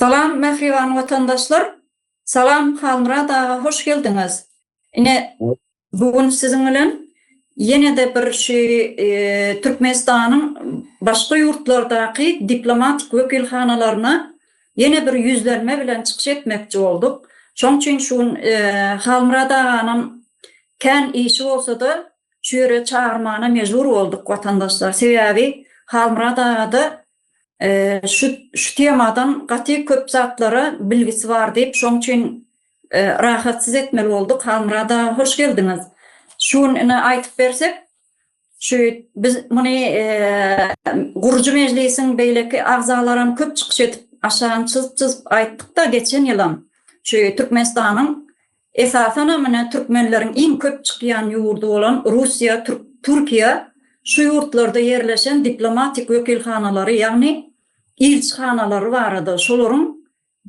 Salam mehriban vatandaşlar. Salam Halmurada hoş geldiniz. Yine bugün sizin bilen yine de bir Türkmenistan'ın başka yurtlardaki diplomatik vekilhanalarına yine bir yüzlenme bilen çıkış etmekçi olduk. Şoň üçin şun Halmurada'nın kän işi olsa da şu yere çağırmana mecbur olduk vatandaşlar. Sebebi Halmurada'da şu temadan gaty köp zatlara bilgisi var deyip şoň üçin rahatsız etmeli olduk. Halmurada hoş geldiniz. Şunu aytıp bersek, şu biz muny Gurju Mejlisiň beýleki agzalaryny köp çykyş etip aşağı çyzyp aýtdyk da geçen ýylam şu Türkmenistanyň esasen mene türkmenleriň iň köp çykýan ýurdu bolan Russiýa, Türkiýe şu ýurtlarda ýerleşen diplomatik wekilhanalary ýagny ilçihanalary barada şolaryň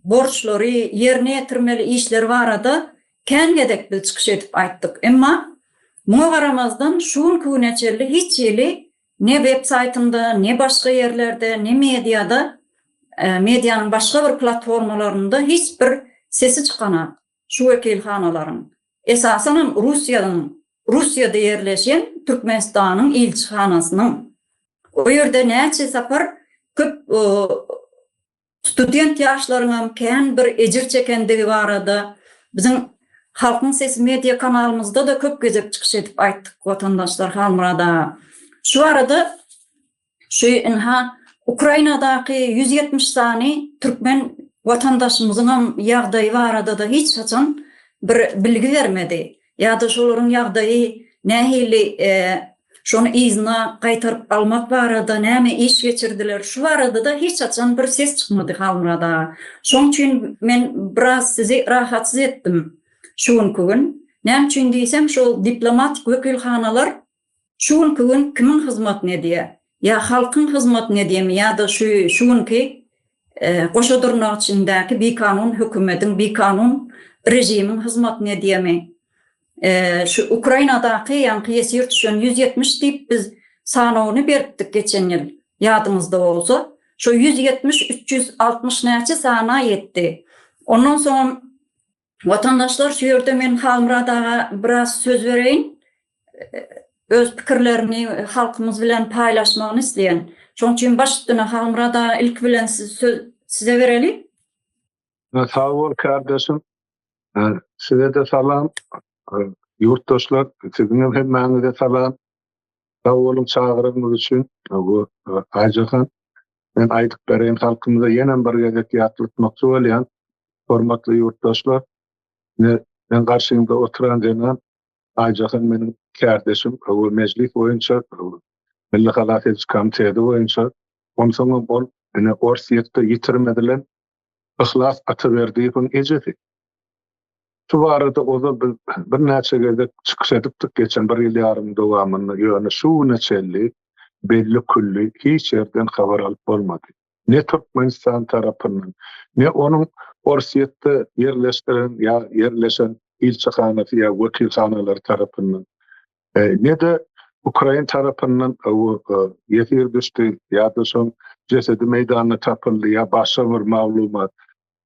borçlary ýerine ýetirmeli işleri barada kän gedek bil çykyş etip aýtdyk. Emma muňa garamazdan şuň küneçeli hiç ýeli ne web saytynda, ne başga ýerlerde, ne mediada, medianyň başga bir platformalarynda hiç bir sesi çykanat. Şu wekilhanalaryň esasen Russiýada ýerleşen Türkmenistanyň ilçihanasynyň o ýerde näçe sapar köp student ýaşlaryň kän bir ejir çekendigi barada biziň Halkyň Sesi media kanalymyzda da köp gezip çykyş edip aýtdyk vatandaşlar Halmurada. Şu arada şu Ukrainadaky 170 sany türkmen vatandaşymyzyň ýagdaýy barada da hiç haçan bir bilgi bermedi. Ýa-da şolaryň ýagdaýy nähili şonu izna gaýtaryp almak barada näme iş geçirdiler. Şu barada da hiç haçan bir ses çykmady Halmurada. Şoň üçin men biraz sizi rahatsız etdim. Şuň gün näme üçin diýsem şol diplomatik wekilhanalar şuň gün kimin hyzmatyny edýär? Ya halkyň hyzmatyny edýärmi ýa-da şuňky goşadyrnak içindäki bir kanun hökümetiň, bir kanun rejimiň hyzmatyny edýärmi? Şu Ukrainadaky ýanky ýesir düşen 170 diýip biz sanawyny berdik geçen ýyl ýadymyzda bolsa. Şu 170 360 näçe sana ýetdi. Ondan soň vatandaşlar şu ýerde men Halmuradaga biraz söz bereýin. Öz pikirlerini halkymyz bilen paýlaşmagyny isleýän. Şoň üçin başlygyna Halmurada ilk bilen size bereli. Sağ ol kardeşim. Size de salam. Yurtdaşlar, siziň hemmäňize de salam. Sağ olun çağırýanyňyz üçin. Bu ajakan men aýdyp berýän halkymyza ýene bir gezek ýatlytmakçy bolýan hormatly yurtdaşlar. Men garşyňda oturan jana ajakan meniň kardeşim, bu mejlis boýunça Milli Halafet Komiteti boýunça onsoň bol Orsiýetde ýitirmedilen ihlas atyberdiýiň ejeti. Şu barada o da bir näçe gezek çykyş edipdik geçen bir ýyl ýarym dowamında ýöne şu näçeli belli külli hiç ýerden habar alyp bolmady. Ne Türkmenistan tarapyndan, ne onuň Orsiýetde ýerleşen ilçihanasy ýa wekilhanalar tarapyndan, ne de Ukraina tarapyndan ýetir düşdi ýa-da şoň jesedi meýdanyna tapyldy ýa başga bir maglumat,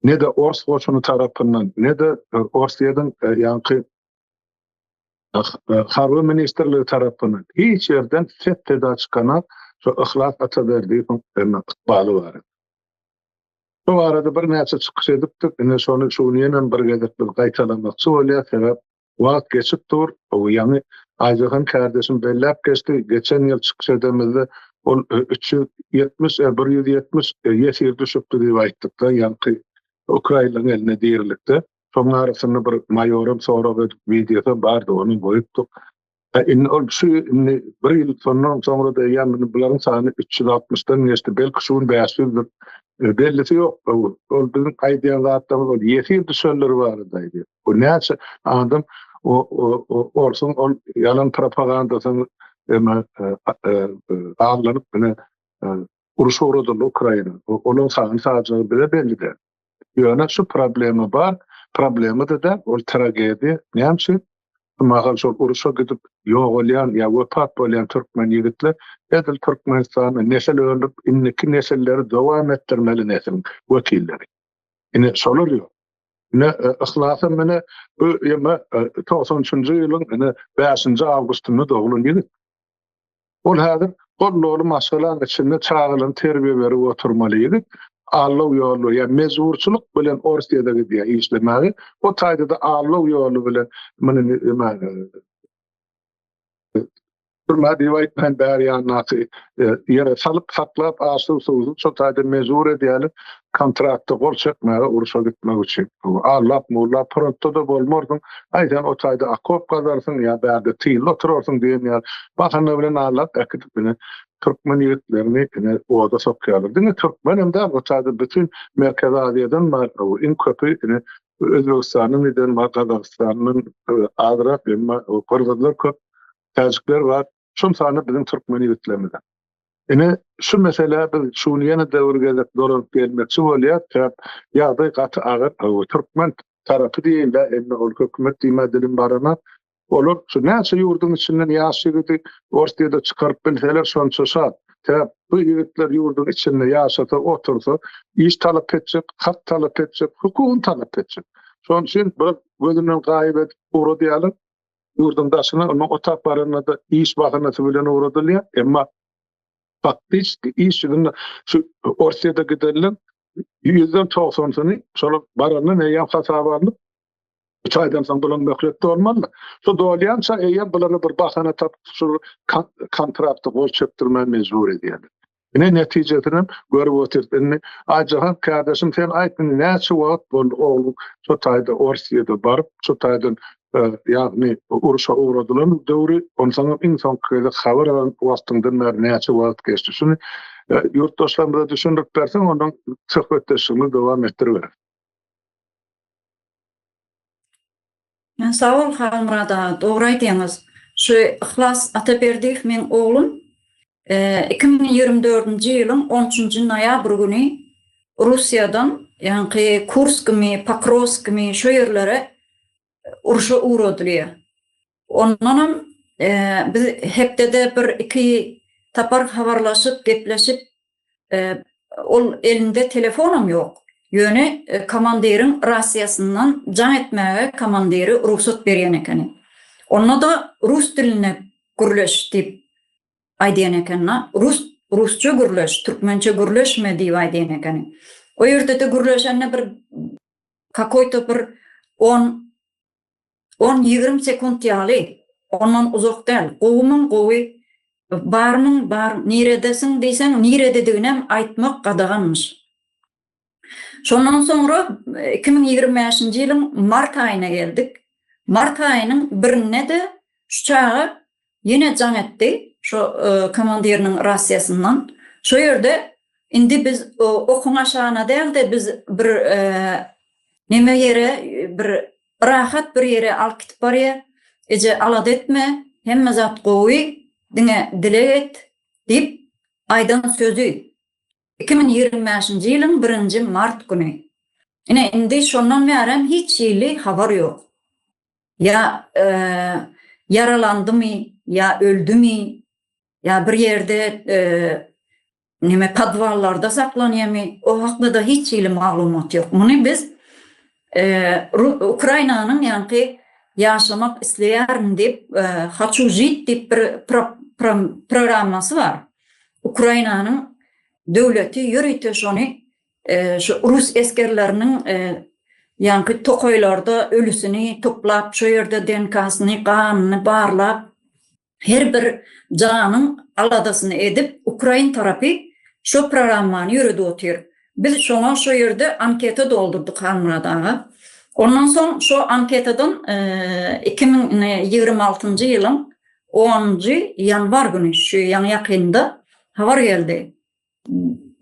ne de Ors goşuny tarapyndan, ne de Orsiýadyň ýanky Harby ministrligi tarapyndan hiç ýerden setde çykan şu ihlas atyberdiýiň ykbaly bar. Bu arada bir näçe çykyş edipdik, şonu ýene bir gezek gaýtalamakçy bolýar, sebäp wagt geçip dur. O ýany aýdygan kardeşim bellep geçdi. Geçen ýyl çykyş edemizde ol 370 170 ýesir düşüpdi diýip aýtdyk da, ýanky Ukrainanyň eline diýerlikde. Şoň arasyny bir maýorym soňra videoda bardy, onu goýupdyk. Bir ýyl soňra da ýany bularyň sany 360-dan geçdi. Belki şuň 500 bellisi ýok. Ol biziň aýdýan zatlarymyz ol ýesir düşenleri bardy. Bu näçe adam Orsun yalan propagandasyny ağlanıp uruş uğradı Ukraina. Onun sağlığı bile belli. Yani şu problemi var. Problemi de o tragedi. Neyse, magal şol uruşa gidip yok olayan ya vefat olayan Türkmen yigitler edil Türkmenistan'ı nesel öldürüp inneki nesilleri devam ettirmeli nesil vekilleri. Ine solar ýok. Ine ihlasam mene bu ýema 93-nji ýylyň ine 5-nji awgustynda dogulun ýigit. Ol häzir gollary maşgalan içinde çağılan terbiýe berip oturmaly ýigit. Allaw ýolu, ýa mezurçuluk bilen orsiýada gidýär işlemäge. O taýda da allaw ýolu bilen mene durma diýip ben bäriýan naky ýere salyp saklap aşyl suwuzy şo taýda mezur edýärler kontrakty gol çekmäge uruşa gitmek üçin. Allap mullap pronto da bolmordyň. Aýdan o taýda akop gazarsyň ýa bäde tyýl oturarsyň diýenler. Bahana bilen allap äkitip bilen Türkmen ýigitlerini ine oda sokýarlar. Diňe Türkmen hem de o taýda bütün Merkez Aziýadan in köpü ine Özbegistanyň bilen Kazakstanyň Adrak emma Kırgızlar köp täzikler bar. Şun sany bizim Türkmen ýigitlerimizden. Ine şu mesele biz şunu ýene döwürge dolanyp gelmekçi bolýar. Ýagdaý gaty agyr Türkmen tarapy diýilde emma ol hökümet diýmedilen barana olur. Şu näçe ýurdun içinden ýaşaýdy, ortaýda çykaryp bilseler şonça şat. Bu ýigitler ýurdun içinde ýaşata otursa, iş talap etjek, hak talap etjek, hukuk talap etjek. Şoň üçin bir gözünden gaýyp edip ura diýerler. Ýurdun daşyna onu otak barana da iş bahanasy bilen uradylýar. Emma faktyk iş ýerinde şu ortaýda giderler. 190-ny şol barana näýe hasabarlyk 3 aýdan soň bulan möhletde bolmaly. Şu dolýança eýer bulany bir bahana tapyp şu kontrakty gol çekdirmä mezur edýärler. Ine netijesini görüp oturdyny. Ajahan kardeşim sen aýtdyň näçe wagt boldy oğlum şu taýda Orsiýada baryp şu taýdan ýagny uruşa uğradylar döwri onsaň insan köýde habar alan wagtyndan bäri näçe wagt geçdi. Şunu ýurtdaşlarymyza düşündirip berseň ondan söhbetleşigini dowam etdirip. Sağ ol Halmurada, doğru aýdýaňyz. Şu Ihlas Ataberdiýew men oğlum 2024-nji ýylyň 13-nji noýabr güni Russiýadan, ýani Kurskmi, Pokrovskmi şo ýerlere uruşa uğradylýar. Ondan biz hepdede bir iki tapar habarlaşyp, gepleşip ol elinde telefonum ýok. Ýöne komandiriň rasiýasyndan jaň etmäge komandiri ruhsat berýän eken. Onda da rus diline gürleş diýip aýdýan eken. Rusça gürleş, türkmençe gürleşme diýip aýdýan eken. O ýerde de gürleşende bir kakoýta bir 10-20 sekund ýaly. Ondan uzak däl. Gowumyň gowy barmyň bar, niredesiň diýsen, niredediginem aýtmak gadaganmyş. Şondan sonra 2025-nji ýylyň mart aýyna geldik. Mart aýynyň 1-inde de şu çağa ýene jaň etdi. Şo komandiriniň rasiýasyndan. Şo ýerde indi biz okuň aşagyna däl de biz bir neme ýere bir rahat bir ýere alyp gitip barýar. Eje alad etme, hemme zat gowy diňe dilet diýip aýdan sözü. 2025-nji ýylyň 1-nji mart güni. Ine indi şondan bäri hiç ýyly habar ýok. Ya yaralandymy, ya öldümi, ya bir ýerde neme podwallarda saklanýarmy, o hakda da hiç ýyly maglumat ýok. Muny biz Ukrainanyň ýani ýaşamak isleýärin diýip "Хочу жить" diýip bir programmasy bar. Ukrainanyň döwleti ýürüýte şonu şu rus eskerleriniň ýani tokoýlarda ölüsini toplap, şo ýerde DNK-syny, ganyny barlap, her bir janyň aladasyny edip Ukrain tarapy şo programmany ýürüdip otyr. Biz şoňa şo ýerde anketa doldurduk Halmurada. Ondan soň şo anketadan 2026-njy ýylyň 10-njy ýanwar güni şu ýakynda habar geldi.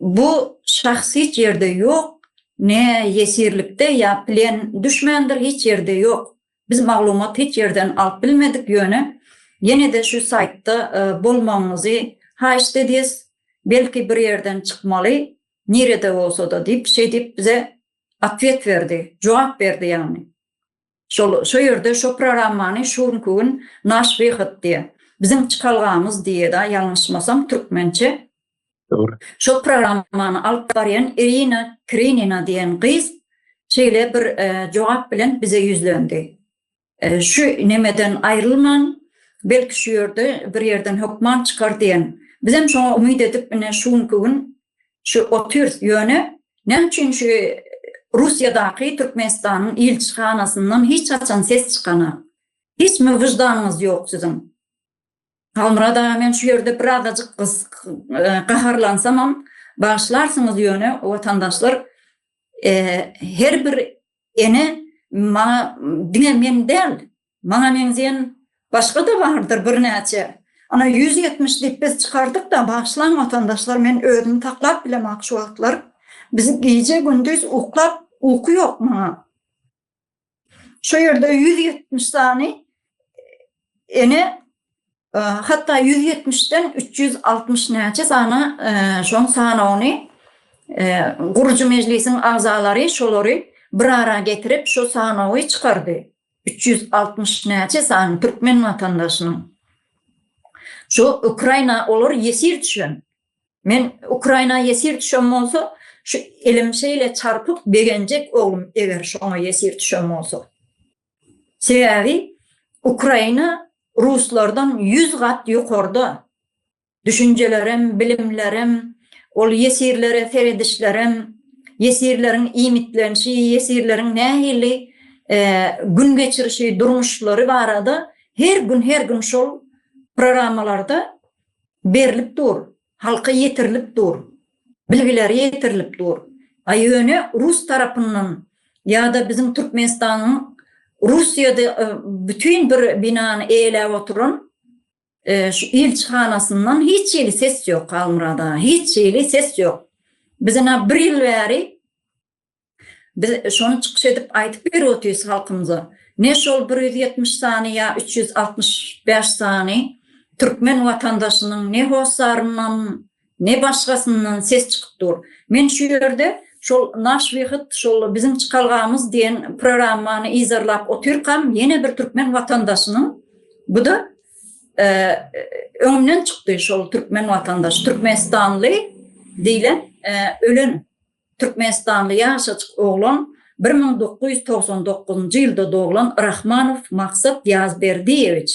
Bu şahsy hiç ýerde ýok, ne ýesirlikde ýa plen düşmendir hiç ýerde ýok. Biz maglumat hiç ýerden alyp bilmedik ýöne. Ýene de şu saytda bolmagyňyzy haýyş dediz, belki bir ýerden çykmaly, nerede bolsa da diýip diýip bize atwet berdi, jogap berdi ýani. Şo ýerde şo programmany şunkun naş diýip bizim çıkalgamız diye da yanlışmasam Türkmençe. Doğru. Şo programmany alyp barýan Irina Krenina diýen gyz şeýle bir jogap bilen bize yüzlendi. Şu nemeden ayrılman, belki şu yerde bir yerden hukman çıkar diyen. Biz hem şoňa umyt edip şunkugün şu otur ýöne näçin şu Russiýadaky Türkmenistanyň ilçihanasyndan hiç açan ses çykany. Hiç mi wyjdanyňyz ýok sizin? Halmyrada men şu ýerde bir azajyk gaharlansam başlarsınız ýöne watandaşlar her bir ene ma diňe men del, maňa menzen başga da bardyr bir näçe. Ana 170 diýip biz çykardyk da başlan watandaşlar men özüm taklap bilemek şu wagtlar. Biz gece gündüz uklap uyku ýok maňa. Şu ýerde 170 sany ene hatta 170'den 360 näçe sana şoň sanawyny gurucu meclisiň agzalary şolary bir ara getirip şu sanawy çykardy. 360 näçe san türkmen watandaşynyň. Şu Ukraina olur yesir düşen. Men Ukraina yesir düşen bolsa şu elimşeyle çarpıp begenjek oğlum eger şoňa yesir düşen bolsa. Sebebi Ukraina Ruslardan 100 gat ýokarda. Düşünjelerim, bilimlerim, ol yesirlere seredişlerim, yesirlerin imitlenişi, yesirlerin nähili gün geçirişi durmuşlary barada her gün şol programmalarda berilip dur. Halka yetirilip dur. Bilgileri yetirilip dur. Aýöne Rus tarapyndan ýa-da bizim Türkmenistanyň Russiýada bütün bir binany eýlep oturan şu ilçihanasyndan hiç ýeli ses ýok Halmyrada. Hiç ýeli ses ýok. Bizine bir ýyl bäri biz şonu çykyş edip aýtyp berýärdiz halkymyza. Ne şol 170 sany ýa 365 sany türkmen watandaşynyň ne hossaryndan ne başgasyndan ses çykypdyr. Men şu ýerde şol naş wagt şol bizim çykalgamyz diýen programmany izarlap oturkam ýene bir türkmen watandaşynyň bu da öňümden çykdy şol türkmen watandaş Türkmenistanly diýlen ölen Türkmenistanly ýaşaçyk oglan 1999-njy ýylda doğulan Rahmanow Maksat Ýazberdiýewich.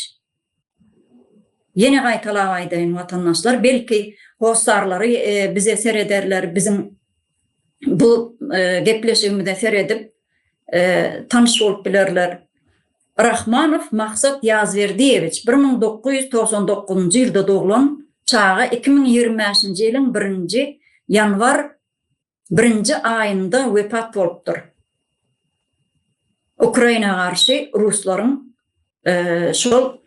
Ýene gaýtalap aýdyn watandaşlar belki hossarlary bize serederler bizim bu gepleşigimizde seredip tanış bolup bilerler. Rahmanow Maksat Ýazberdiýewich 1999-njy ýylda doğulan çağa 2025-nji ýylyň 1-nji ýanwar 1-nji aýynda wepat bolupdyr. Ukraina garşy Ruslaryň şol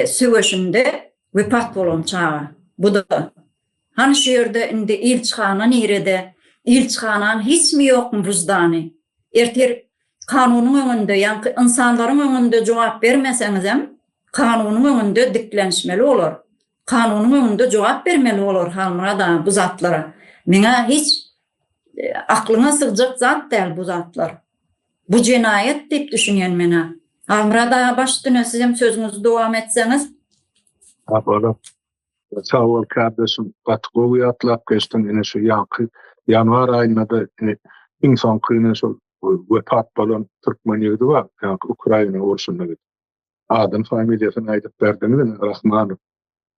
söwüşinde wepat bolan çağa. Bu da hani şu ýerde indi ilçihana nerede? İlçihanan hiç mi ýokmy wyjdany? Erter kanunyň öňünde, ýa-ni insanlaryň öňünde jogap bermeseňiz hem kanunyň öňünde diklenişmeli bolar. Kanunyň öňünde jogap bermeli bolar Halmyrada bu zatlara. Meňe hiç aklyňa sygjak zat däl bu zatlar. Bu jinayet diýip düşünýän mene. Halmyrada başdyna siz hem sözüňizi dowam etseňiz. Apola. Sağ ol kardeşim. Batgowy atlap geçtin ene şu yanvar aýynda da insan kyny şol wepat bolan türkmen ýigidi bar. Yani Ukraina urşunda git. Adın familiýasyny aýdyp berdiňiz Rahmanow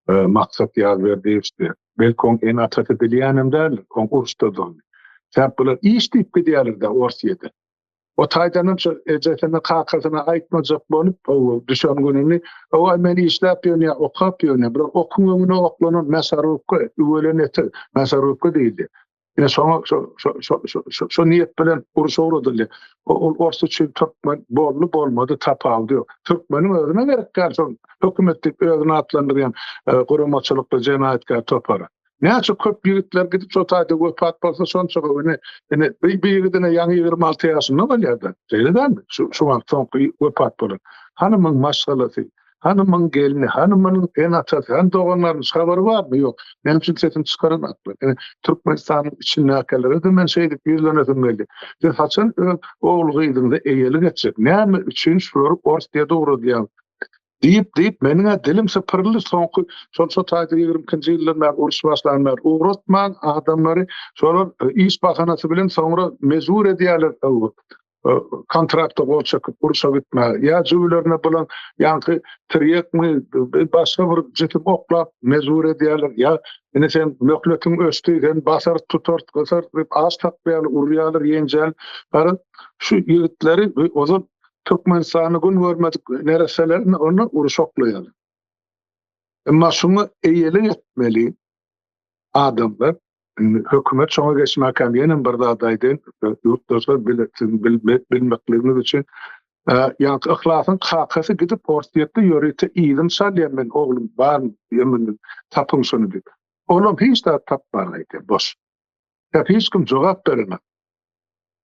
Maksat Ýazberdiýewich. Belki on en atatı bilýänem däl, konkursda da. Sen bular iş diýip gidýärler-de Orsiýada. O taýdanın ejetine kakasyna aýtmajak bolup, düşen gününi, o meni işläp ýöne, okap ýöne, bir okumagyny oklanan mesarupka, öwelenti, mesarupka diýildi. Ýa şo niýet bilen urşawrady. O orsu üçin türkmen bolly bolmady tapaldy. Türkmeniň özüne gerek garşy hökümetlik özüne atlandyrýan guramaçylykda jenaýetkär topara. Näçe köp ýigitler gidip şo taýda wepat bolsa şonça ene bir ýigidine ýaňy 26 ýaşynda bolýardy. Şeýle-dämi? Şu wagt soňky wepat bolan. Hanymyň maşgalasy, hanymyň gelini, hanymyň en atasy, han doganlaryň habary barmy? Ýok. Men üçin setin çykarak. Türkmenistanyň içinde näkeleri de men şeýdip ýüzlenesim geldi. Sen haçan ogul gyýdynda eýeli geçecek. Näme üçin şurup Orsiýa dogry diýen Deyip menine dilim sıpırlı soňky şol taýda 20-nji ýyllar uruş başlanýar. Uğratman adamlary şol iş bahanasy bilen soňra mezur edýärler. Kontrakta gol çekyp uruşa gitme. Ya jüwlerine bulan ýanky tiryekmi başga bir jetip oklap mezur edýärler. Ya ene sen möhletin östüden basar tutar gasar az takýarlar, urýarlar, ýenjel. Bara şu ýigitleri ozon Türkmenistan'ı gün görmedik nereselerini onu uruşoklayalım. Ama şunu eýele etmeli adamlar, hükümet şoňa geçmek hem ýene bir dadaýdyn, ýurtdaşlar bilmekleriniz üçin ýa-ni ihlasyn kakasy gidip portretde ýörete iýdim salýan men oglum bar ýemini tapyň şunu diýip. Olam hiç de tapmaýdy boş. Hep hiç kim jogap bermez.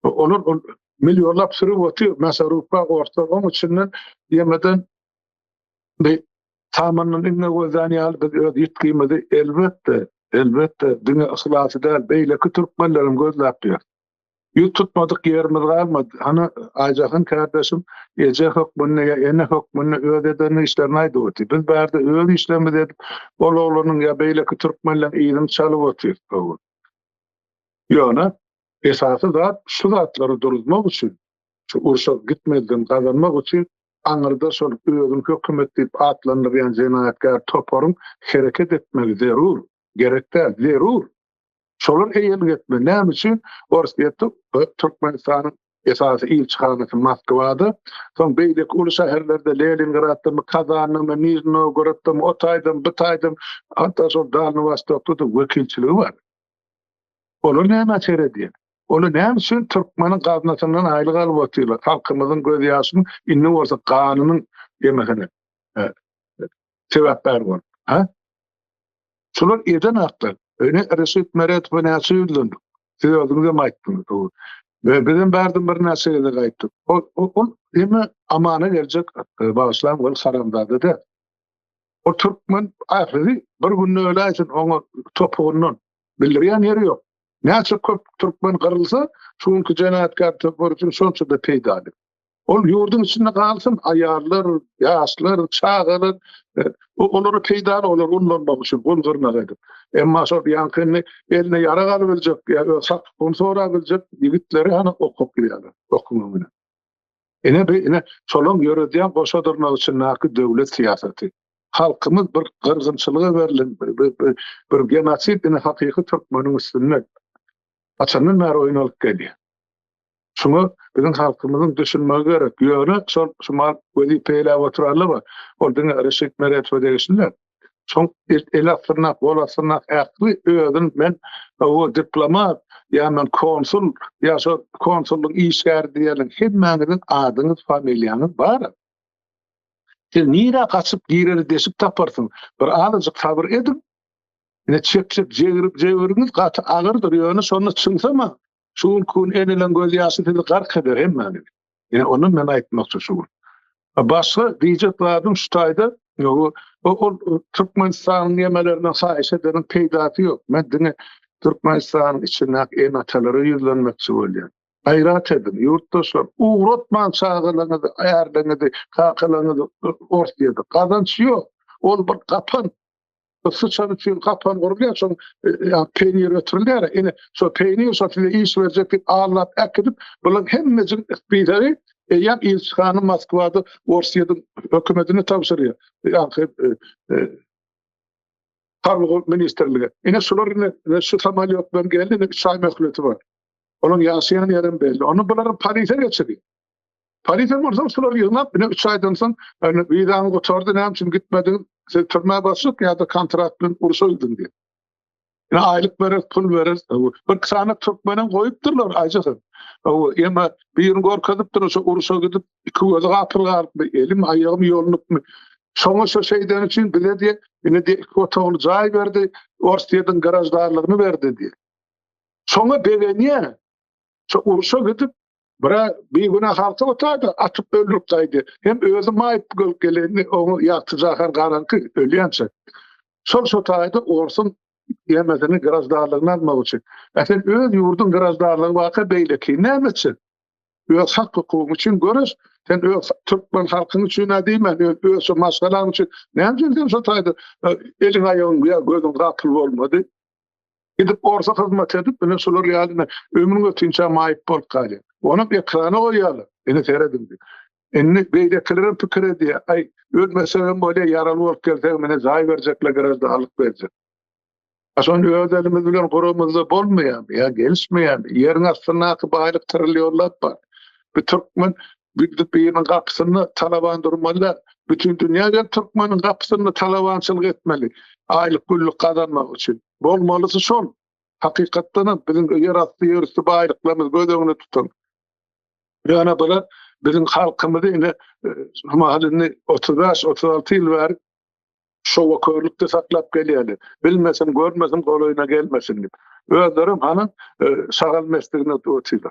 Olur milyonlap sürüp otuyor. Mesaruf'a orta onun içinden yemeden bir tamamının inne gözani alıp yetkiymedi. Elbette dünya ıhlatı değil. Beyle ki Türkmenlerim gözlap diyor. Yut tutmadık yerimiz kalmadı. Hani Aycak'ın kardeşim Ece hukmunne ya ene hukmunne ödeden işlerini aydı otu. Biz berde öyle işlemi dedik. Oğlunun ya beyle ki Türkmenlerin iyinin çalıp otuyor. Yani esası da şu zatları duruzmak için, şu uruşa gitmeden kazanmak için anırda şol özün hükümet deyip atlanıryan jenayetkar toparın hareket etmeli zerur. Gerek değil, zerur. Şolun eýel gitme. Näme üçin? Orada Türkmenistan'ın esası ilçihanesi Moskwada, son beýlek uly şäherlerde Leningrad'da, Kazan'da, Nizhny Novgorod'da, Otaýda, Bytaýda, hatta şol Dalnywostokda da wekilçiligi bar. Olur näme çeredi? Onu näme üçin Türkmeniň gaznasyndan aýlyk alyp oturýarlar? Halkymyzyň göz ýaşyny inne bolsa ganynyň ýemegine. Sebäpler bar. Ha? Şolar eden haklar. Öne Reşit Meretov näçe ýyldyk. Siz özüňize aýtdyňyz. Ve bizim berdim bir näçeýle gaýtdyk. O eme amana geljek başlan bol haramdady da. O Türkmen ahiri bir gün öyle aýtyn oňa topuğundan bildirýän ýeri ýok. Näçe köp Türkmen gyrylsa, şuňky jenayetkar topar üçin şonça da peýda edip. Ol ýurdun içinde galsyn, aýarlar, ýaşlar, çağalar, olary peýda olar, ondan üçin bol gyrnak edip. Emma şol ýankyny eline ýara galyp ýa onu sonra biljek ýigitleri hany okupýarlar, okumy bilen. Ene şolong ýöredýän goşa durmak üçin näki döwlet siýasaty. Halkymyz bir gyrgynçylyga berilen bir genosit ene hakyky Türkmeniň üstünde açandan bäri oýnalyp gelýär. Şunu bizim halkımızın düşünmeye gerek. Ýöne şol wedi peýlep oturarlar bar. Oldyň Reşit Meretov deýişler. Şoň elasyrnak, bolasyrnak äkli özün men o diplomat ýa men konsul ýa şol konsullyk işgär diýerler. Hemmäňiziň adyňyz, familiýaňyz bar. Siz nire kaçıp girer desip taparsın. Bir azıcık sabır edin. Yine çekip ceviriňiz gaty agyrdyr ýöne şonu çyňsama. Şuň kun enilen göz ýaşy tili gark eder hemmäni. Ýani onu men aýtmakçy şu. Başga diýjek wagtym şu taýda o Türkmenistanyň ýemelerinden saýyş eden peýdaty ýok. Men diňe Türkmenistanyň içinde en atalary ýüzlenmekçi bolýar. Aýrat edin, ýurtdaşlar, uğratman çağılaňyzy, aýarlaňyzy, kakalaňyzy ortaýda. Gazanç ýok. Ol bir gapan sıçan üçün kapan gorulýar, şoň peýnir ötürülýär. Ene şo peýnir satyle iş berjek diýip ağlap äkidip, bular hemmejin biýleri ýa ilçihany Moskwada Orsiýadyň hökümetine tapşyrýar. Tarlyk ministrligi. Ene şolar şu samalyot bilen geldi, çay möhleti bar. Onun ýaşaýan ýerim belli. Onu bular Paris'e geçirdi. Paris'e borsam şolar ýygnap, 3 aýdan soň widan gotardy, näme üçin gitmedin? Sen türmeye başlık ya da kontratın uruşa öldün diye. Yani aylık verir, pul verir. Bir kısana Türkmenen koyupdurlar acıkın. Ama bir yerin korkadıpdır, uruşa gidip iki gözü kapır kalıp, elim ayağım yolunup mu? Sonra şu şeyden için bile diye, yine de iki otağını cay verdi, Orsiýadyň garajdarlığını verdi diye. Sonra begeniye, uruşa gidip, bir günah halka otardı, atıp öldürüp daydı. Hem özü mayıp geleni, onu yaktıcakar garankı ölüyense. Sol sotaydı, orsun yemezini garajdarlığını almak için. Sen öz yurdun garajdarlığı vakı beyleki, ne emetsin? öz hak hukuky üçin göres, sen öz Türkmen halkyny üçin nädime, öz maslahatyň üçin näme şu taýdy, eliň aýagyň ýa gözüň gakyl bolmady. Gidip orsa hyzmat edip, mene şolar ýalyna ömrüň ötünçe maýyp bolup galy. Onu ekrana goýaly. Ene seredim. Enne beýdeklerin pikir edýär. Ay, ölmesem böyle yaralı bolup gelsem mene zaý berjekler gerçde alyp berjek. Aşon öýdelimiz bilen gurumyzda bolmaýar, ýa gelişmeýär. Ýeriň astyna baýlyk trilýonlar bar. Bir Türkmen bir gapysyny talaban durmaly. Bütün dünýäde Türkmeniň gapysyny talabançylyk etmeli. Aýlyk güllük kazanmak üçin. Bolmalysı şol. Hakykatdan bizim ýer asty ýörüsli baýlyklarymyz göz öňüne tutun. Ýana bular bizim halkymyzy ine mahallyny 35-36 ýyl bäri şowa körlükde saklap gelýärler. Bilmesem, görmesem goloýuna gelmesin dip. Özlerim hanyň sagal meslegine ötýärler.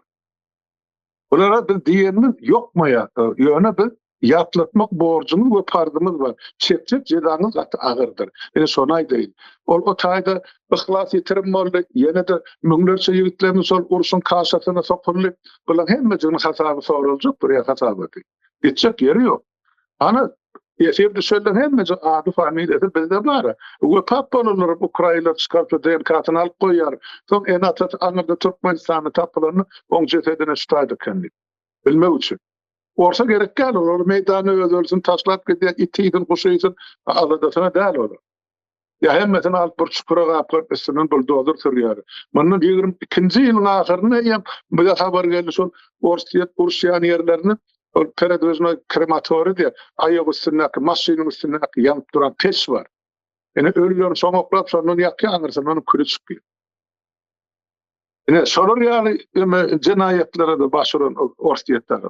Bulara bir diýenimiz ýokmaýa. Ýöne bir ýatlatmak borcumuz we pardymyz bar. Çekçek jezanyň gaty agyrdyr. Ene şonu aýdyň. Ol o taýda ihlas ýetirim boldy. Ýene de müňlerçe ýigitlerimiz sol urşun kaşatyna sokulýar. Bular hemmejini hasaby soraljak, bir hasaby. Geçecek ýeri ýok. Ana ýeşerde şöyle hemmece ady family edip bizde bar. We papalary Ukraina çykartdy DNK-syny alyp goýar. Soň en atat anyrda Türkmenistany tapylaryny oň jesedine şutaýdy kendi. Bilmek üçin. Orsa gerek gel olur. Meydana öldürsün, taşlap gidiyor, itiydin, kuşuydin, aladasına däl olur. Ya hemmeten alıp bir çukura kapıp üstünün buldozer sürüyor. Bunun 22-nji ýylyň ahyryna ýa bu habar geldi şol Ursiýan ýerlerini peredwezna krematori diýär. Aýagy üstüne, maşynyň üstüne ýanyp duran peş var. Ene ölüler soňoklap sonun ýakýanyrsa onu külü çykýar. Ene şolar ýaly jenaýetlere de başyran orstiýetler.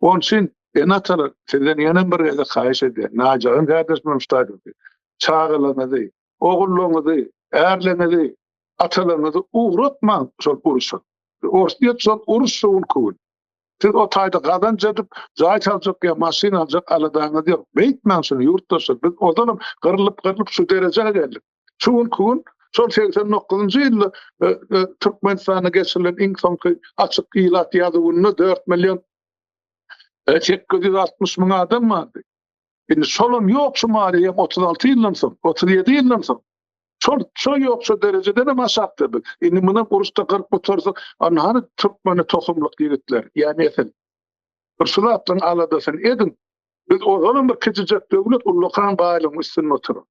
Onun için enatalar sizden ýene bir ýerde haýyş edýär. Najagyň gardaşmam ştaýdy. Çağılanydy, oğulluňyzy, erleňizi, atalaňyzy uğratma şol uruşa. Orstiýet şol uruşyň kul. Siz o taýda gadan jedip, jaý çaljak ýa maşina aljak aladaňyz ýok. Beýtmän şunu ýurtdaşlar. Biz odanam gyrlyp şu derejege geldik. Şuň kul şol 89-njy ýylda Türkmenistana geçirilen iň soňky açyk ilat ýazywyny 4 milyon 860 000 adam vardı. Şimdi solum yok şu maliye 36 ýyldan soň, 37 ýyldan soň. Şol yok şu derecede de maşaktı. Şimdi buna kuruşta 40 motorsa anhany Türkmeni tohumluk ýigitler. Yani efendim. Ursulatdan aladasın edin. Biz o zaman bir keçecek döwlet ullukan baýlygyň üstüne oturun.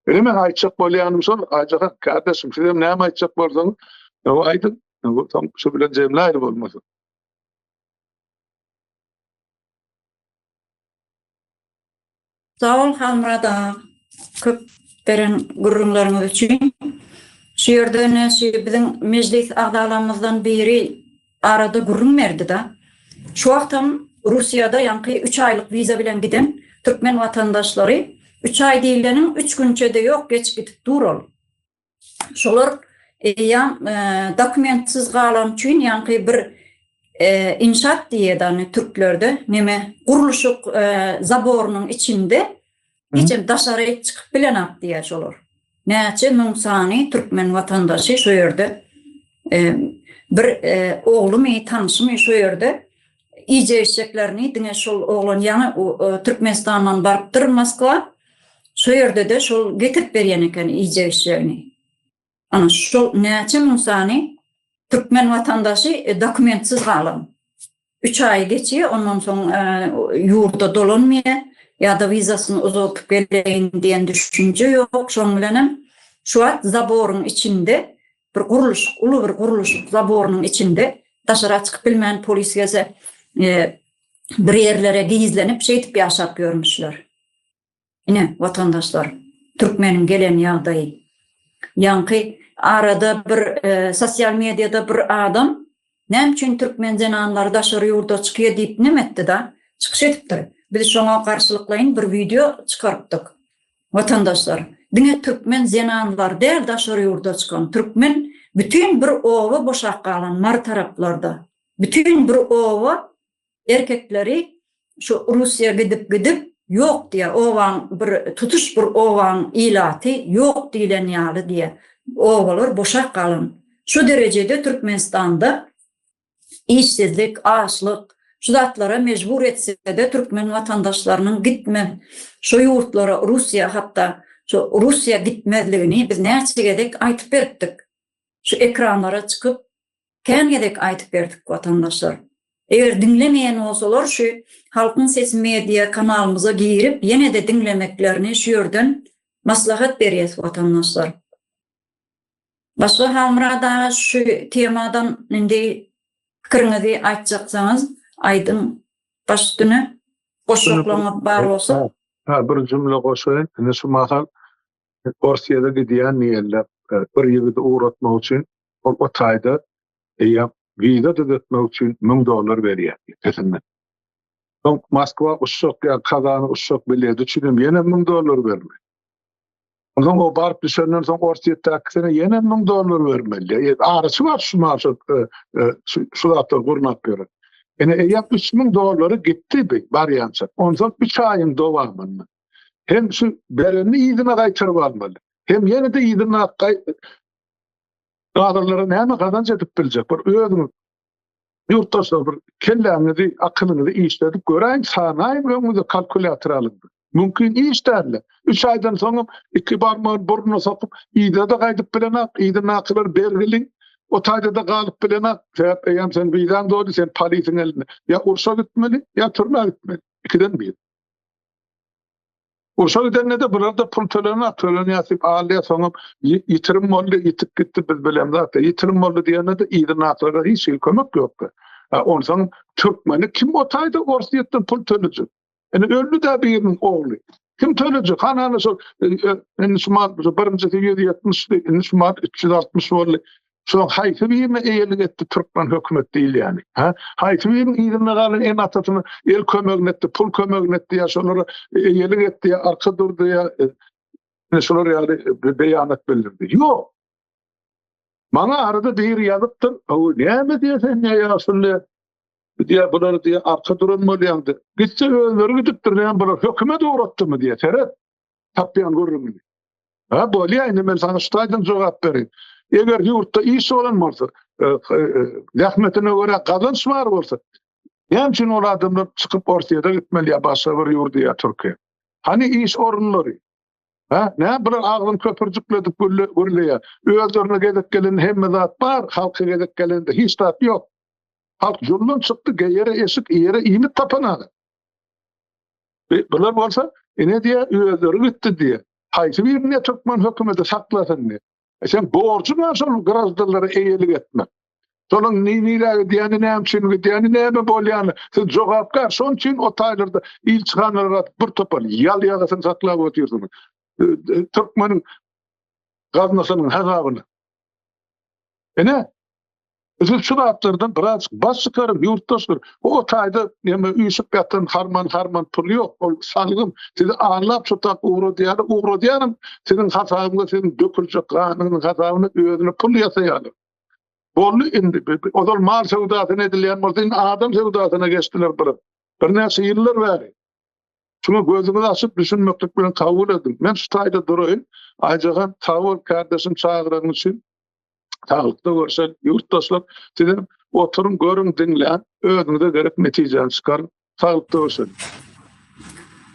Elime aýtjak bolýanym şol, aýjak kardeşim, siz näme aýtjak bolsaňyz, o aýdyn. Bu tam şu bilen jemläýär bolmasyn. Sağ ol Halmurada, köp beren gurrunlaryňyz üçin. Şu ýerde bizim meclis agdalarymyzdan biri arada gurrun berdi da. Şu wagtam Russiýada ýanky 3 aýlyk viza bilen giden Türkmen watandaşlary 3 aý diýileniň 3 günçe de ýok geç gidip durul. Şolar dokumentsiz galan üçin ýanky bir inşaat diýedi türklerde neme guruluşuk zaborunyň içinde geçen daşary çykyp bilenap diýär şolar. Näçe müň sany türkmen watandaşy şu ýerde bir oğlumy tanışmy şu ýerde iýje eşeklerini diňe şol oğlan ýany Türkmenistandan barypdyr Moskwa. Şu ýerde de şol getirip berýän eken iýje eşeğini. Ana şol näçe müň sany Türkmen vatandaşı dokumentsiz galan. 3 ay geçiyor, ondan sonra yurda dolanmaya ya da vizasını uzatıp geleyin diyen düşünce yok. Şoň bilenem şu an zaborun içinde bir kuruluş, ulu bir kuruluş zaborunun içinde daşara çıkıp bilmeyen polis gelse bir yerlere gizlenip şeytip yaşap görmüşler. Yine vatandaşlar Türkmenin gelen yağdayı. Yankı arada bir sosyal medyada bir adam näme üçin Türkmen zenanlary daşary ýurda çykýar diýip nemetdi da çykyş etipdir. Biz şoňa garşylyklaýyn bir video çykartdyk. Vatandaşlar, diňe Türkmen zenanlar däl daşary ýurda çykan Türkmen bütün bir owa boşak galan mar taraplarda. Bütün bir owa erkekleri şu Russiýa gidip ýok diýär. Owan bir tutuş bir owan ilaty ýok diýilen ýaly diýär. Owalar boşak galan. Şu derecede Türkmenistanda işsizlik, açlık şu zatlara mecbur etse de Türkmen vatandaşlarının gitme şu yurtlara Rusya hatta şu Rusya gitmezliğini biz näçegedek aytıp berdik. Şu ekranlara çıkıp kengedek aytıp berdik vatandaşlar. Eğer dinlemeyen olsalar şu Halkın Sesi medya kanalımıza girip yine de dinlemeklerini şu yerden maslahat berýäs vatandaşlar. Başga Halmyrada şu temadan indi pikiriňizi aýtjaksaňyz aýdym başdyny goşuklaryňyz bar bolsa. Bir jümle goşaýyn. Ine şu mahal Orsiýada gidýän niýerler bir ýigidi uğratmak üçin o taýda viza düzeltmek üçin $1000 berýär. Kesinlikle. Moskwa uçak ya Kazany uçak bileti üçin ýene $1000 bermeli. Ondan o barıp düşenden soň Orsiýetdäkine ýene $1000 bermeli. Arasy var şu maşyk şu zatlar gurnak görür. Ene eýär $3000 gitdi bi barýança. Ondan 3 aýyň dowamında. Hem şu bereni ýygyna gaýtyryp almaly. Hem ýene de ýygyna gaýtyrlary näme gazanç edip biljek. Bir özüňiz yurttaşlar bir kelläňizi, akylyňyzy işledip göräň, sanaýym öňüňizde kalkulator alyň. Mümkin işlerle. 3 aydan soň 2 barmagy burnuna sokup ýygyna da gaýdyp bilenak, ýygyna aklyr bergiliň. O taýda da galyp bilenak. Eýem sen bizden döwdi, sen polisiň elinde. Ya urşa gitmeli, ya türme gitmeli. İkiden bir. Urşa gidende de burada pul tölenýär, alýa soňam ýitirim boldy, ýitip gitdi biz bilen zat. Ýitirim boldy diýende de ýygyna aklyra hiç kömek ýokdy. Ondan Türkmeni kim o taýda Orsiýetden pul töledjek? Ene öldü de birinin oğlu. Kim töledjek? Hanany şu enişmat 1770'de enişmat 360 boldy. Şu haýsy birine eýelik etdi Türkmen hökümet diýil ýani. Haýsy biriniň ýygyna galan en atatyny el kömegine etdi, pul kömegine etdi ýa şolary eýelik etdi ýa arka durdy ýa şolary ýaly beýanat bildirdi. Ýok. Maňa arada bir ýazypdyr. O näme diýsen ýa diye bunları diye arka duranmalıyandı. Gitse özleri gidiptir yani bunlar hükümet uğrattı mı diye teret tapyan görürüm. Böyle yani ben sana şutaydan cevap vereyim. Eğer yurtta iyisi olan varsa rahmetine göre kazanç var olsa hemçin o adamlar çıkıp ortaya da gitmeli ya başka bir yurdu ya Türkiye. Hani iş orunları. Ne bunlar ağzını köpürcükledik görüle ya. Özlerine gedip gelen hem zat var, halkı gedip gelen de hiç zat yok. Halk yolundan çıktı, yere esik, yere iyimit tapanadı. Bunlar olsa, ne diye, üyeleri gitti diye. Haýsy birine Türkmen hökümeti saklasın diye. Sen borcun var sonra grazdalara eýelik etme. Sonun niniler diýeni näçin diýeni näme bolýany. Siz jogap ber, şoň üçin o taýlarda ilçihanlara bir topal ýal ýagasyny saklap oturýarsyňyz. Türkmeniň gaznasynyň hesabyny. Özür şu atlardan biraz bas çıkarım yurttaşlar. O taýda näme üýsüp ýatan harman pul ýok. O salgym sizi anlap çutak uğradyarym. Sizin hasabyňyza sizin döküljek ganynyň hasabyny özüne pul ýasaýar. Bolly indi odal mal sewdasyna edilýän bolsa adam sewdasyna geçdiler bir näçe ýyllar bäri. Şunu gözüňizi açyp düşünmeklik bilen kabul edin. Men şu taýda durayım. Aýjagan Tawul kardeşim çağıran üçin sağlıklı görsen yurttaşlar dedim oturun görün dinleyin özünüze gerek netijeni çıkarın sağlıklı görsen.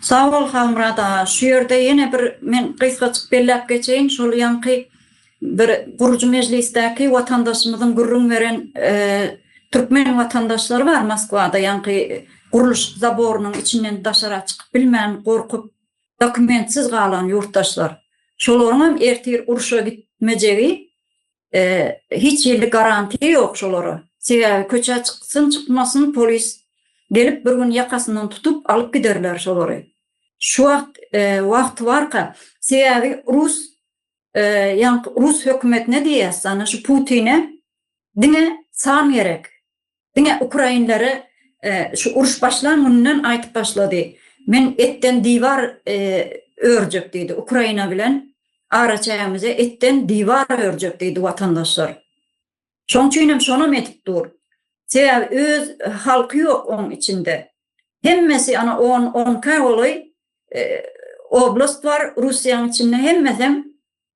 Sağ ol Halmyrada. Şu yerde yine bir men kysgaçyk belläp geçeýin. Şol ýanky bir gurucu meclisdäki watandaşymyzyň gurrun beren Türkmen watandaşlary var Moskwada ýanky guruluş zaborunyň içinden daşara çykyp bilmän gorkup dokumentsiz galan yurttaşlar. Şolaryň hem ertir uruşa gitmejegi hiç ýerli garanti yok şolary. Sebäbi köçe çyksyn çykmasyn polis gelip bir gün yakasından tutup alıp giderler şolary. Şu wagt barka sebäbi Rus hökümetine diýýär, şu Putin'e diňe san gerek. Diňe Ukrainlere şu uruş başlangynyň aýtyp başlady. Men etten divar örjek diýdi Ukraina bilen. Araçayamıza etten divar örjek diýdi watandaşlar. Şoň üçin hem şonam etip dur. Sebäbi öz halky ýok oň içinde. Hemmesi ana 10 olay oblast var Russiýanyň içinde hemmesem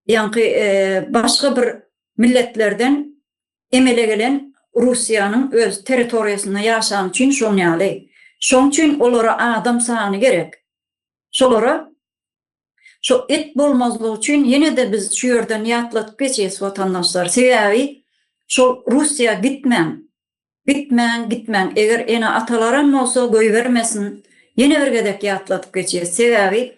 ýanky başga bir milletlerden emele gelen Russiýanyň öz territoriýasyna ýaşan üçin şoň ýaly. Şoň üçin olara adam sany gerek. Şolara şu et bolmazlygy üçin ýene de biz şu ýerden ýatlatyp geçýäs watandaşlar. Sebäbi şol Russiýa gitmän. Eger ene atalaram bolsa göý bermesin. Ýene bir gedek ýatlatyp geçýäs. Sebäbi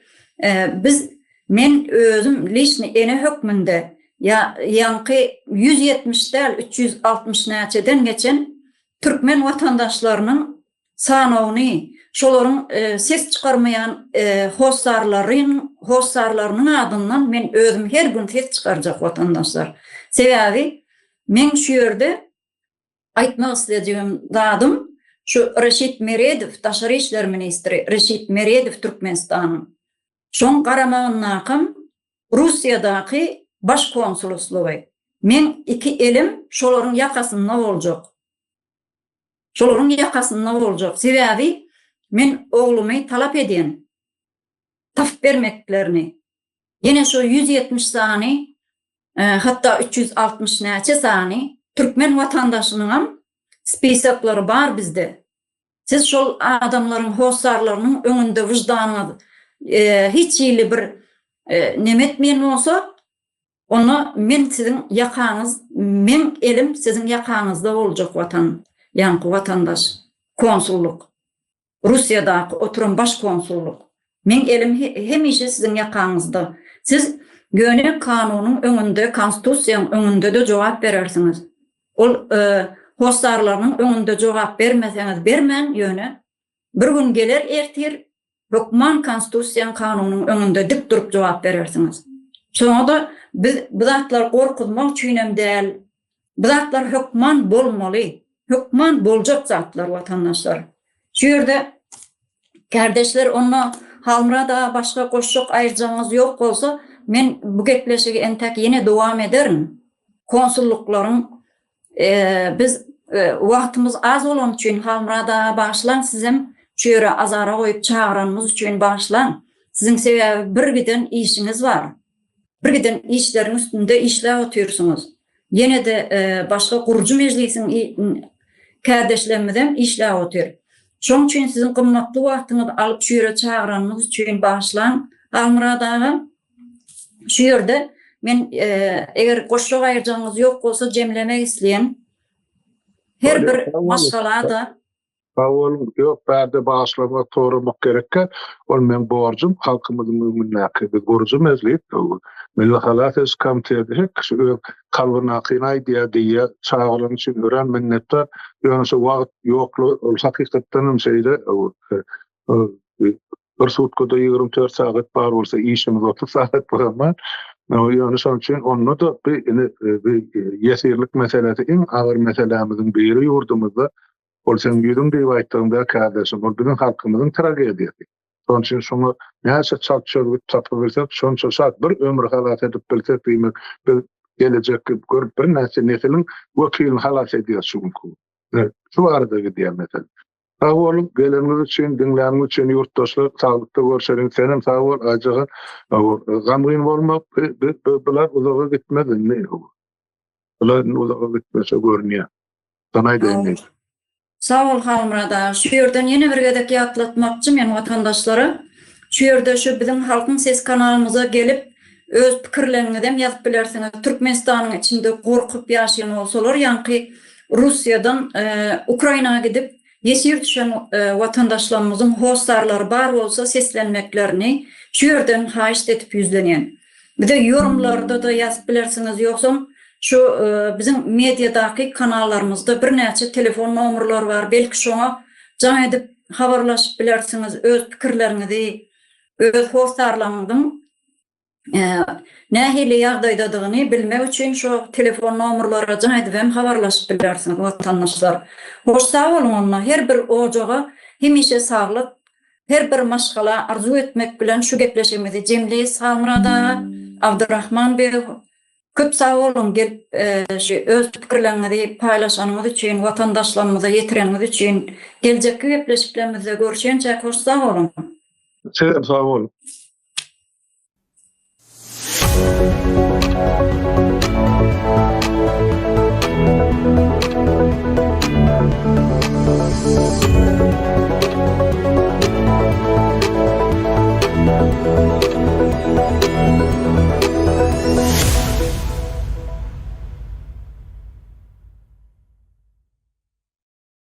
men özüm liçni ene hökmünde ýanky 170 däl 360 näçeden geçen türkmen watandaşlarynyň sanawyny, şolaryň ses çykarmayan hossarlarynyň adyndan men özüm her gün ses çykarjak watandaşlar. Sebäbi men şu ýerde aýtmak isledýän zadym şu Reşit Meredow, Taşary işler ministri Reşit Meredow Türkmenistanyň. Şoň garamagyna Russiýadaky baş konsuloslugy. Men iki elim şolaryň ýakasynda boljak. Sebäbi men oglumy talap edýän. Tap bermeklerini. Ýene şu 170 sany, hatda 360 näçe sany türkmen watandaşynyň spisaklary bar bizde. Siz şol adamlaryň hossarlarynyň öňünde wyjdanyňyz hiç ýyly bir nemetmeýän bolsa, onu men siziň ýakaňyz, men elim siziň ýakaňyzda boljak watandaş. Konsulluk. Russiýada oturan baş konsulluk. Men elim hemişe siziň ýakaňyzda. Siz göne kanunyň öňünde, konstitusiýanyň öňünde de jogap berersiňiz. Ol hossarlarynyň öňünde jogap bermeseňiz bermän ýöne. Bir gün geler ertir, hökman konstitusiýanyň kanunyň öňünde dik durup jogap berersiňiz. Şoňa da biz bu zatlar gorkutmak üçinem däl. Bu zatlar hökman bolmaly. Hökman boljak zatlar watandaşlar. Şu ýerde kardeşler onu Halmrada başga goşjak aýyrjaňyz ýok bolsa, men bu gepleşigi entek ýene dowam ederim. Konsulluklaryň biz wagtymyz az bolan üçin Halmrada başlan sizem şu ýere azara goýup çağıranymyz üçin başlan. Siziň sebäbi bir giden işiňiz bar. Bir giden işleriň üstünde işläp oturýarsyňyz. Ýene de başga gurju mejlisiň kardeşlerimizden işläp otur. Şoň üçin siziň gymmatly wagtyňyzy alyp şu ýere çağıranymyz üçin başlan. Halmradaga şu ýerde men eger goşjak aýyrjaňyz ýok bolsa jemlemek isleýän her bir masalada Oğlum yok bärde başlamak toramak gerekke. Ol men borjum halkymyzyň öňünde bir borjum ezlip. Milli Halat Komiteti şu kalbyna qynay diýe çağıran üçin ören minnetler. Ýöne şu wagt ýoklu ol hakykatdan şeýle bir sutkada 24 saat bar bolsa işimiz 30 saat barman. Ýöne şoň üçin onu da bir ýesirlik meselesi iň agyr meselemiziň biri ýurdumyzda. Ol sen ýüzüň diýip aýtdygynda kardeşim, ol bizim halkymyzyň tragediýasy. Şoň üçin şonu näçe çalçyp tapyp bersek, şonça saat bir ömür halat edip bilsek, bir gelecek görüp bir näçe wekilini halat edýär şuňky. Şu arada gidýär mesele. Sağ olun, geleniňiz üçin, dinleýäniňiz üçin ýurtdaşlar saglyklykda görşerin. Senem sağ ol, ajagy gamgyn bolmak, bular uzağa gitmedi. Bular uzağa gitmese görünýär. Sana aýdyn. Sağ ol Halmrada. Şu ýerden ýene bir gedek ýatlatmakçy men watandaşlara. Şu ýerde şu bizim halkyň ses kanalymyza gelip öz pikirlerini dem ýazyp bilersiňiz. Türkmenistanyň içinde gorkup ýaşaýan bolsalar, ýanky Russiýadan Ukrainaga gidip ýesir düşen watandaşlarymyzyň hossarlary bar bolsa seslenmeklerini şu ýerden haýyş etip ýüzlenýän. Bir de ýorumlarda da ýazyp bilersiňiz, ýoksa şu bizim mediadaky kanallarymızda bir näçe telefon nomerleri bar. Belki şoňa jaň edip habarlaşyp bilersiňiz, öz pikirlerinizi, öz hossarlaryňyň nähili ýagdaýdadygyny bilmek üçin şu telefon nomerlary jaň edip hem habarlaşyp bilersiňiz watandaşlar. Hoş sağ bolun onunla. Her bir ojaga hemişe saglyk, her bir maşgala arzu etmek bilen şu gepleşigimizi jemleýiz. Halmrada Abdurrahman bey köp sağ olun gelip öz pikirlerinizi paylaşanyňyz üçin, watandaşlarymyza ýetireňiz üçin, geljekki gepleşiklerimizde görüşençe hoş sağ olun. Sağ olun.